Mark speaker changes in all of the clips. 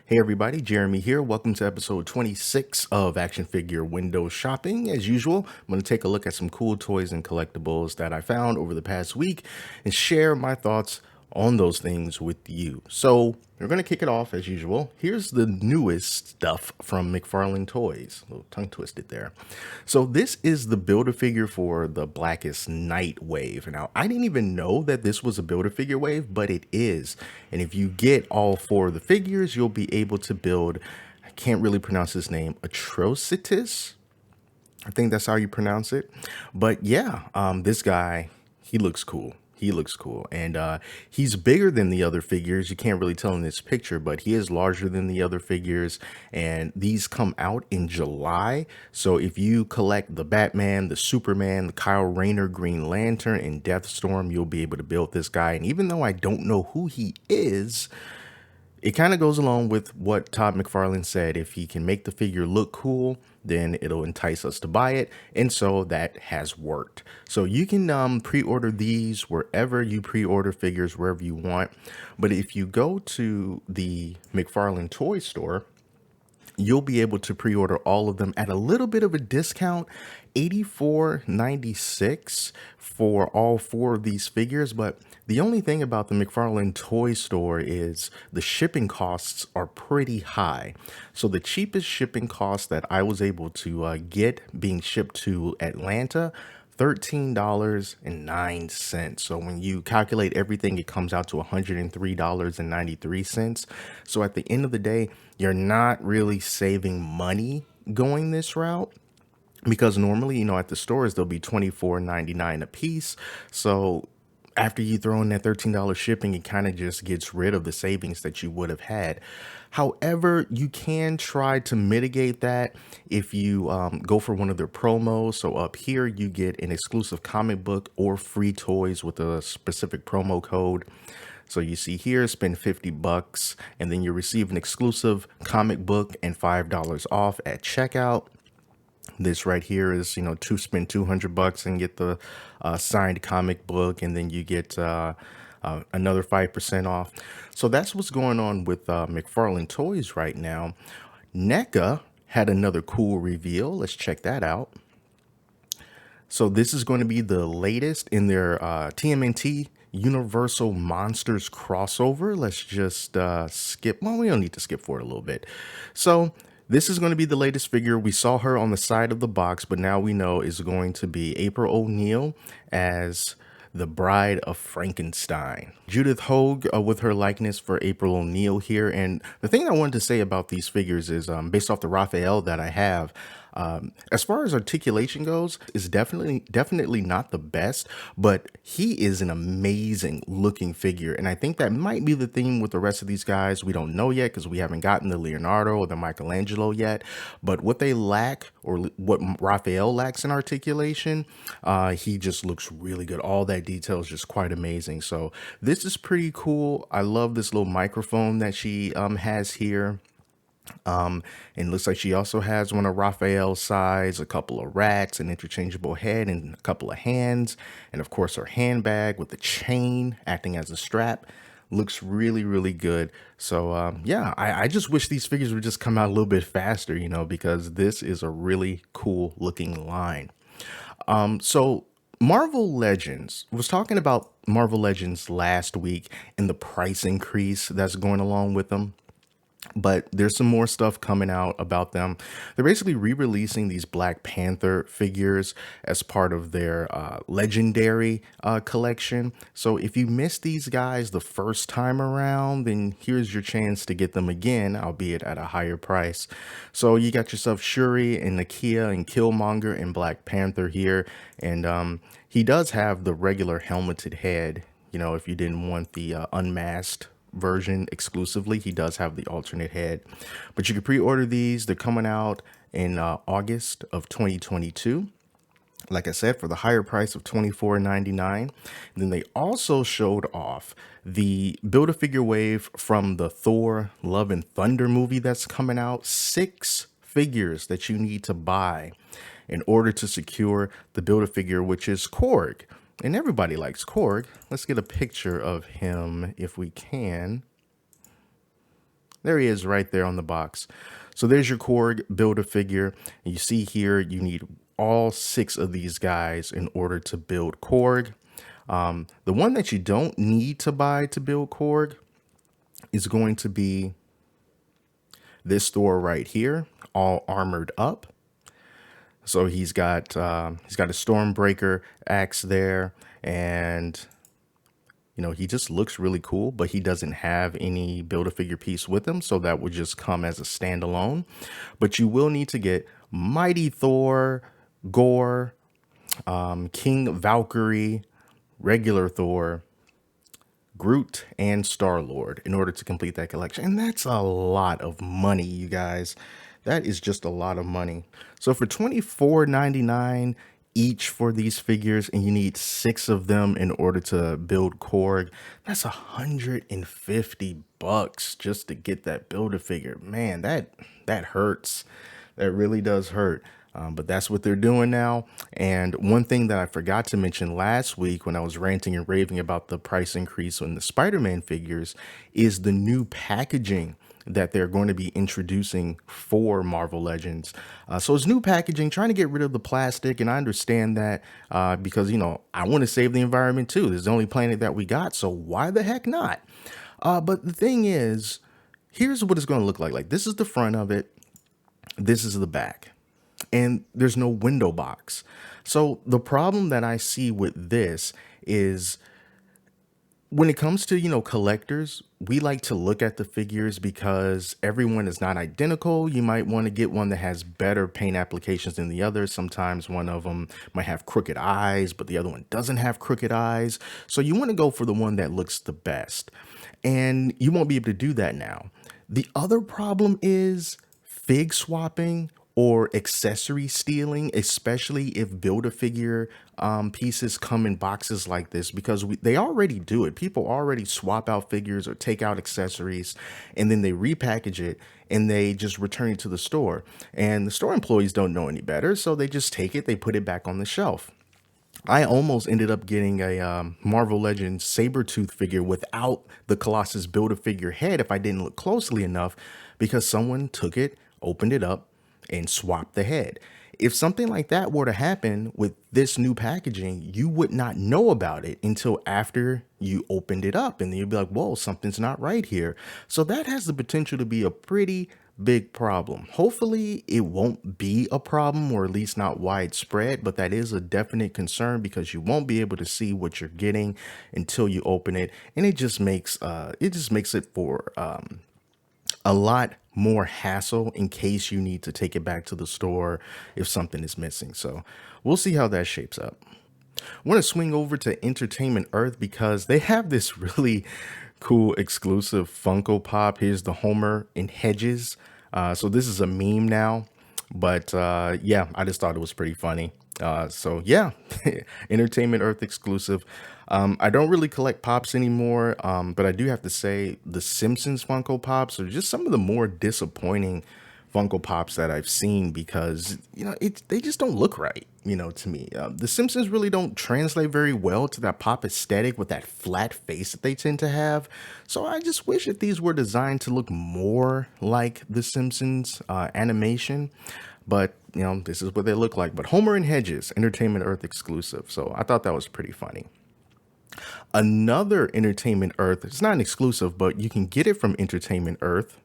Speaker 1: Hey everybody, Jeremy here. Welcome to episode 26 of Action Figure Window Shopping. As usual, I'm going to take a look at some cool toys and collectibles that I found over the past week and share my thoughts on those things with you. So we're going to kick it off as usual. Here's the newest stuff from McFarlane Toys. A little tongue twisted there. So this is the Build-A-Figure for the Blackest Night wave. Now, I didn't even know that this was a Build-A-Figure wave, but it is. And if you get all four of the figures, you'll be able to build, I can't really pronounce his name, Atrocitus. I think that's how you pronounce it. But yeah, this guy, he looks cool. He looks cool. And he's bigger than the other figures. You can't really tell in this picture, but he is larger than the other figures. And these come out in July. So if you collect the Batman, the Superman, the Kyle Rayner Green Lantern, and Deathstorm, you'll be able to build this guy. And even though I don't know who he is, it kind of goes along with what Todd McFarlane said. If he can make the figure look cool, then it'll entice us to buy it. And so that has worked. So you can pre-order these wherever you pre-order figures, wherever you want. But if you go to the McFarlane Toy store, you'll be able to pre-order all of them at a little bit of a discount, $84.96 for all four of these figures. But the only thing about the McFarlane Toy Store is the shipping costs are pretty high. So the cheapest shipping cost that I was able to get being shipped to Atlanta, $13.09. So when you calculate everything, it comes out to $103.93. So at the end of the day, you're not really saving money going this route, because normally, at the stores, they'll be $24.99 a piece. So after you throw in that $13 shipping, it kind of just gets rid of the savings that you would have had. However, you can try to mitigate that if you go for one of their promos. So up here, you get an exclusive comic book or free toys with a specific promo code. So you see here, spend 50 bucks and then you receive an exclusive comic book and $5 off at checkout. This right here is, to spend 200 bucks and get the signed comic book, and then you get another 5% off. So that's what's going on with McFarlane Toys right now. NECA had another cool reveal. Let's check that out. So this is going to be the latest in their TMNT Universal Monsters crossover. Let's just skip. Well, we don't need to skip forward a little bit. So this is going to be the latest figure. We saw her on the side of the box, but now we know is going to be April O'Neil as the Bride of Frankenstein. Judith Hogue with her likeness for April O'Neil here. And the thing I wanted to say about these figures is based off the Raphael that I have, as far as articulation goes, is definitely not the best, but he is an amazing looking figure. And I think that might be the theme with the rest of these guys. We don't know yet because we haven't gotten the Leonardo or the Michelangelo yet, but what they lack, or what Raphael lacks in articulation, he just looks really good. All that detail is just quite amazing. So this is pretty cool. I love this little microphone that she has here. And looks like she also has one of Raphael's size, a couple of rats, an interchangeable head, and a couple of hands, and of course her handbag with the chain acting as a strap. Looks really, really good. So yeah, I just wish these figures would just come out a little bit faster, because this is a really cool looking line. So Marvel Legends was talking about Marvel Legends last week and the price increase that's going along with them. But there's some more stuff coming out about them. They're basically re-releasing these Black Panther figures as part of their legendary collection. So if you missed these guys the first time around, then here's your chance to get them again, albeit at a higher price. So you got yourself Shuri and Nakia and Killmonger and Black Panther here. And he does have the regular helmeted head, if you didn't want the unmasked version exclusively. He does have the alternate head, but you can pre-order these. They're coming out in August of 2022, like I said, for the higher price of $24.99. Then they also showed off the Build-A-Figure wave from the Thor Love and Thunder movie that's coming out. 6 figures that you need to buy in order to secure the Build-A-Figure, which is Korg. And everybody likes Korg. Let's get a picture of him if we can. There he is right there on the box. So there's your Korg Build-A-Figure. And you see here, you need all 6 of these guys in order to build Korg. The one that you don't need to buy to build Korg is going to be this Thor right here, all armored up. So he's got a Stormbreaker axe there, and you know, he just looks really cool, but he doesn't have any Build-A-Figure piece with him, so that would just come as a standalone. But you will need to get Mighty Thor, Gore, King Valkyrie, regular Thor, Groot, and Star-Lord in order to complete that collection. And that's a lot of money, you guys. That is just a lot of money. So for $24.99 each for these figures, and you need 6 of them in order to build Korg, that's $150 just to get that Build-A-Figure. Man, that hurts. That really does hurt. But that's what they're doing now. And one thing that I forgot to mention last week when I was ranting and raving about the price increase on the Spider-Man figures is the new packaging that they're going to be introducing for Marvel Legends. So it's new packaging, trying to get rid of the plastic. And I understand that because, you know, I want to save the environment too. This is the only planet that we got. So why the heck not? But the thing is, here's what it's going to look like. Like, this is the front of it. This is the back. And there's no window box. So the problem that I see with this is when it comes to, you know, collectors, we like to look at the figures because everyone is not identical. You might want to get one that has better paint applications than the other. Sometimes one of them might have crooked eyes, but the other one doesn't have crooked eyes. So you want to go for the one that looks the best. And you won't be able to do that now. The other problem is fig swapping or accessory stealing, especially if Build-A-Figure pieces come in boxes like this, because they already do it. People already swap out figures or take out accessories, and then they repackage it and they just return it to the store. And the store employees don't know any better, so they just take it, they put it back on the shelf. I almost ended up getting a Marvel Legends Sabretooth figure without the Colossus Build-A-Figure head if I didn't look closely enough, because someone took it, opened it up, and swap the head. If something like that were to happen with this new packaging, you would not know about it until after you opened it up, and then you'd be like, whoa, something's not right here. So that has the potential to be a pretty big problem. Hopefully it won't be a problem, or at least not widespread, but that is a definite concern because you won't be able to see what you're getting until you open it, and it just makes it for a lot more hassle in case you need to take it back to the store if something is missing. So we'll see how that shapes up. I want to swing over to Entertainment Earth because they have this really cool exclusive Funko Pop. Here's the Homer in Hedges. So this is a meme now, but yeah, I just thought it was pretty funny. So yeah, Entertainment Earth exclusive. I don't really collect pops anymore, but I do have to say the Simpsons Funko Pops are just some of the more disappointing Funko Pops that I've seen because, you know, they just don't look right, you know, to me. The Simpsons really don't translate very well to that pop aesthetic with that flat face that they tend to have. So I just wish that these were designed to look more like the Simpsons animation. But, you know, this is what they look like. But Homer and Hedges, Entertainment Earth exclusive. So I thought that was pretty funny. Another Entertainment Earth, it's not an exclusive, but you can get it from Entertainment Earth,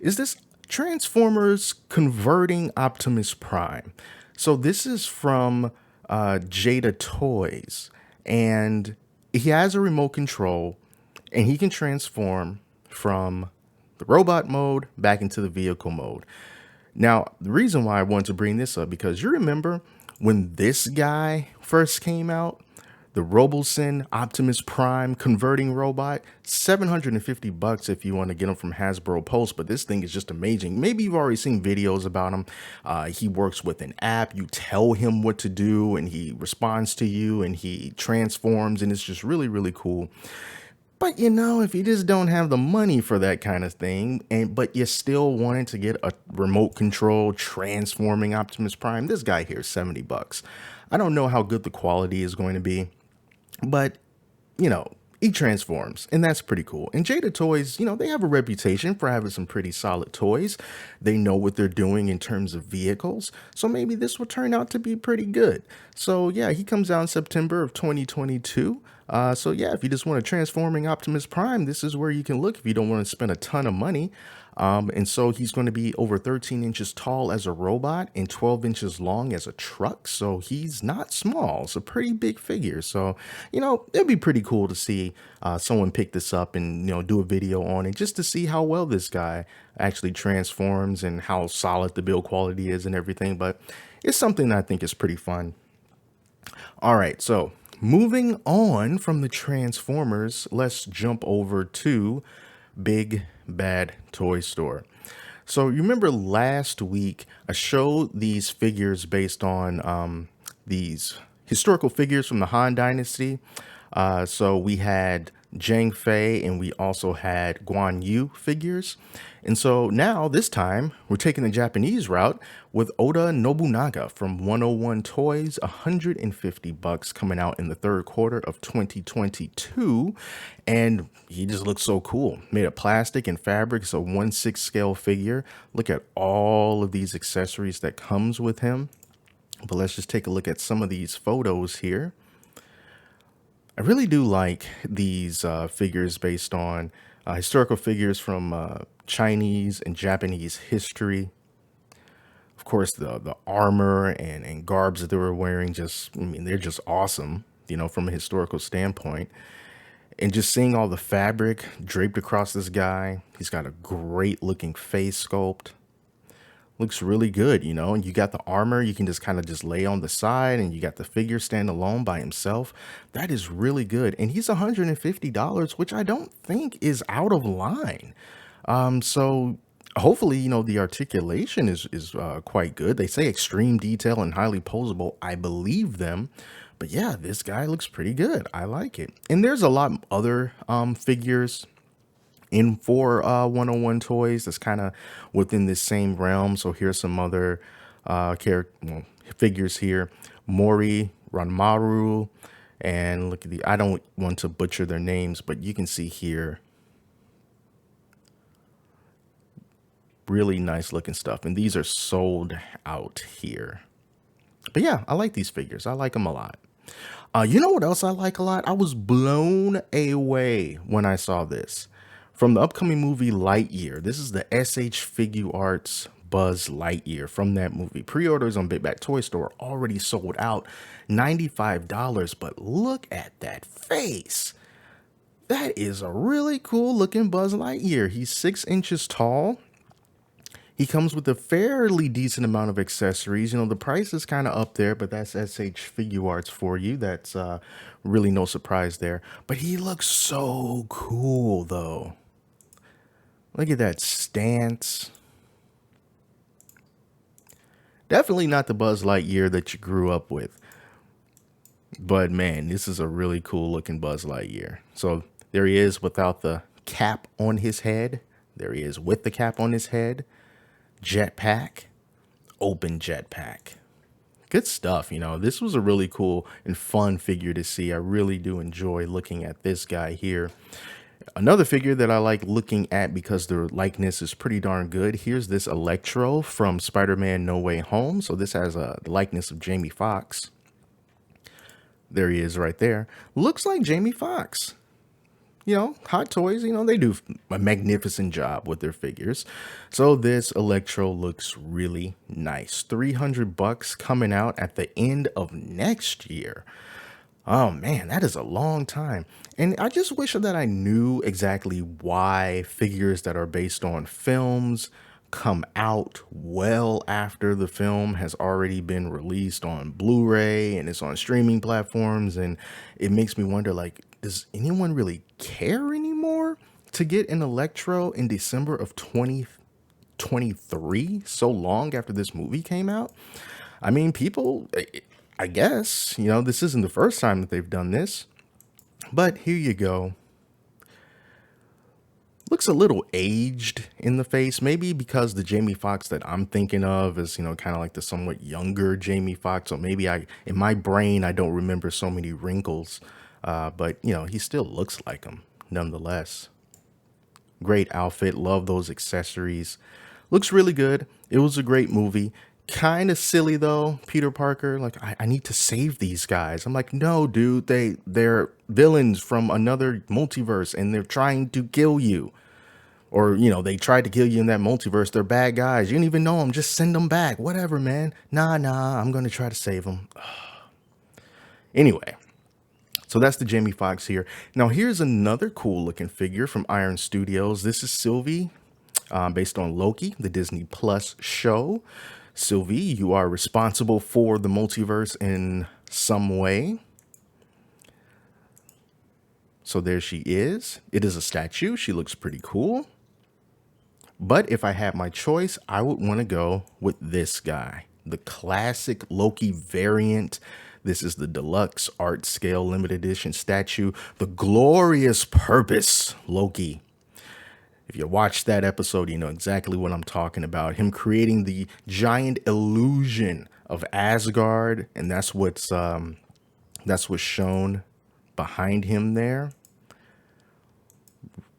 Speaker 1: is this Transformers Converting Optimus Prime. So this is from Jada Toys, and he has a remote control, and he can transform from the robot mode back into the vehicle mode. Now, the reason why I wanted to bring this up, because you remember when this guy first came out, the Robosen Optimus Prime converting robot, $750 if you want to get him from Hasbro Pulse, but this thing is just amazing. Maybe you've already seen videos about him. He works with an app. You tell him what to do, and he responds to you, and he transforms, and it's just really, really cool. But, you know, if you just don't have the money for that kind of thing, but you still wanted to get a remote control transforming Optimus Prime, this guy here is $70. I don't know how good the quality is going to be, but, you know, he transforms, and that's pretty cool. And Jada Toys, they have a reputation for having some pretty solid toys. They know what they're doing in terms of vehicles, so maybe this will turn out to be pretty good. So yeah, he comes out in September of 2022. So yeah, if you just want a transforming Optimus Prime, this is where you can look if you don't want to spend a ton of money. And so he's going to be over 13 inches tall as a robot and 12 inches long as a truck. So he's not small. It's a pretty big figure. So, it'd be pretty cool to see someone pick this up and, do a video on it just to see how well this guy actually transforms and how solid the build quality is and everything. But it's something that I think is pretty fun. All right. So moving on from the Transformers, let's jump over to Big Bad Toy Store. So you remember last week I showed these figures based on these historical figures from the Han Dynasty. So we had Zhang Fei and we also had Guan Yu figures. And so now this time we're taking the Japanese route with Oda Nobunaga from 101 Toys, $150 coming out in the third quarter of 2022. And he just looks so cool. Made of plastic and fabric. It's a 1/6 scale figure. Look at all of these accessories that comes with him. But let's just take a look at some of these photos here. I really do like these figures based on historical figures from Chinese and Japanese history. Of course, the armor and garbs that they were wearing, they're just awesome, from a historical standpoint. And just seeing all the fabric draped across this guy, he's got a great looking face sculpt. Looks really good, and you got the armor you can just kind of just lay on the side, and you got the figure stand alone by himself. That is really good. And he's $150, which I don't think is out of line. So hopefully, the articulation is quite good. They say extreme detail and highly posable. I believe them. But yeah, this guy looks pretty good. I like it. And there's a lot of other figures in for 101 Toys that's kind of within this same realm. So here's some other figures here. Mori, Ranmaru, and look at I don't want to butcher their names, but you can see here really nice looking stuff. And these are sold out here. But yeah, I like these figures. I like them a lot. You know what else I like a lot? I was blown away when I saw this. From the upcoming movie Lightyear. This is the SH Figuarts Buzz Lightyear from that movie. Pre-orders on Big Bad Toy Store already sold out, $95. But look at that face. That is a really cool looking Buzz Lightyear. He's 6 inches tall. He comes with a fairly decent amount of accessories. The price is kind of up there, but that's SH Figuarts for you. That's really no surprise there. But he looks so cool, though. Look at that stance. Definitely not the Buzz Lightyear that you grew up with. But man, this is a really cool looking Buzz Lightyear. So there he is without the cap on his head. There he is with the cap on his head. Jetpack. Open jetpack. Good stuff. This was a really cool and fun figure to see. I really do enjoy looking at this guy here. Another figure that I like looking at because the likeness is pretty darn good. Here's this Electro from Spider-Man No Way Home. So this has the likeness of Jamie Foxx. There he is right there. Looks like Jamie Foxx. Hot Toys, they do a magnificent job with their figures. So this Electro looks really nice. $300 coming out at the end of next year. Oh man, that is a long time. And I just wish that I knew exactly why figures that are based on films come out well after the film has already been released on Blu-ray and it's on streaming platforms. And it makes me wonder, does anyone really care anymore to get an Electro in December of 2023, so long after this movie came out? I mean, people, I guess, this isn't the first time that they've done this, but here you go. Looks a little aged in the face, maybe because the Jamie Foxx that I'm thinking of is, kind of like the somewhat younger Jamie Foxx. So maybe in my brain, I don't remember so many wrinkles But you know, he still looks like him nonetheless. Great outfit. Love those accessories. Looks really good. It was a great movie. Kind of silly though, Peter Parker. Like, I need to save these guys. I'm like, no, dude, they're villains from another multiverse and they're trying to kill you. Or, you know, they tried to kill you in that multiverse. They're bad guys. You didn't even know them. Just send them back. Whatever, man. Nah, I'm gonna try to save them. Anyway, so that's the Jamie Foxx here. Now here's another cool looking figure from Iron Studios. This is Sylvie, based on Loki, the Disney Plus show. Sylvie, you are responsible for the multiverse in some way. So there she is. It is a statue. She looks pretty cool. But if I had my choice, I would want to go with this guy, the classic Loki variant. This is the deluxe art scale limited edition statue, the glorious purpose Loki. If you watched that episode, you know exactly what I'm talking about. Him creating the giant illusion of Asgard, and that's what's shown behind him there.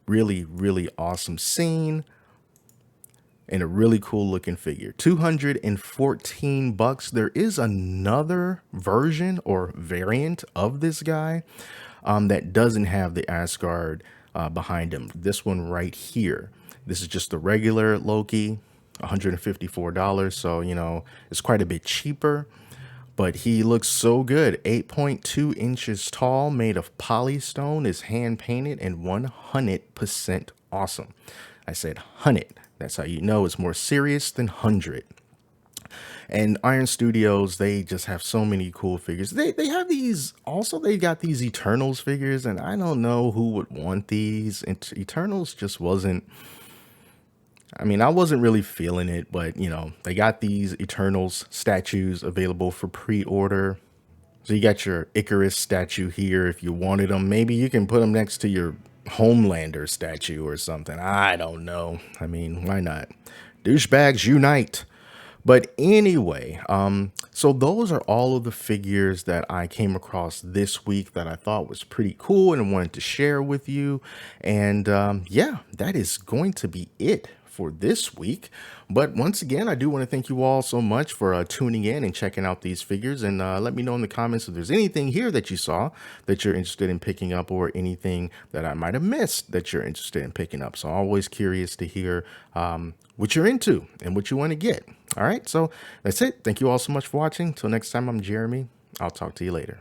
Speaker 1: Really, really awesome scene. And a really cool looking figure. $214. There is another version or variant of this guy that doesn't have the Asgard behind him. This one right here. This is just the regular Loki, $154. So, you know, it's quite a bit cheaper. But he looks so good. 8.2 inches tall, made of polystone, is hand painted, and 100% awesome. I said 100. That's how you know it's more serious than 100. And Iron Studios, they just have so many cool figures. They have these, also they got these Eternals figures, and I don't know who would want these. Eternals just wasn't, I mean, I wasn't really feeling it, but you know, they got these Eternals statues available for pre-order. So you got your Icarus statue here if you wanted them. Maybe you can put them next to your Homelander statue or something. I don't know. I mean, why not? Douchebags unite. But anyway, so those are all of the figures that I came across this week that I thought was pretty cool and wanted to share with you. And yeah, that is going to be it for this week. But once again, I do want to thank you all so much for tuning in and checking out these figures. And let me know in the comments if there's anything here that you saw that you're interested in picking up, or anything that I might have missed that you're interested in picking up. So always curious to hear what you're into and what you want to get. All right, so that's it. Thank you all so much for watching. Till next time, I'm Jeremy. I'll talk to you later.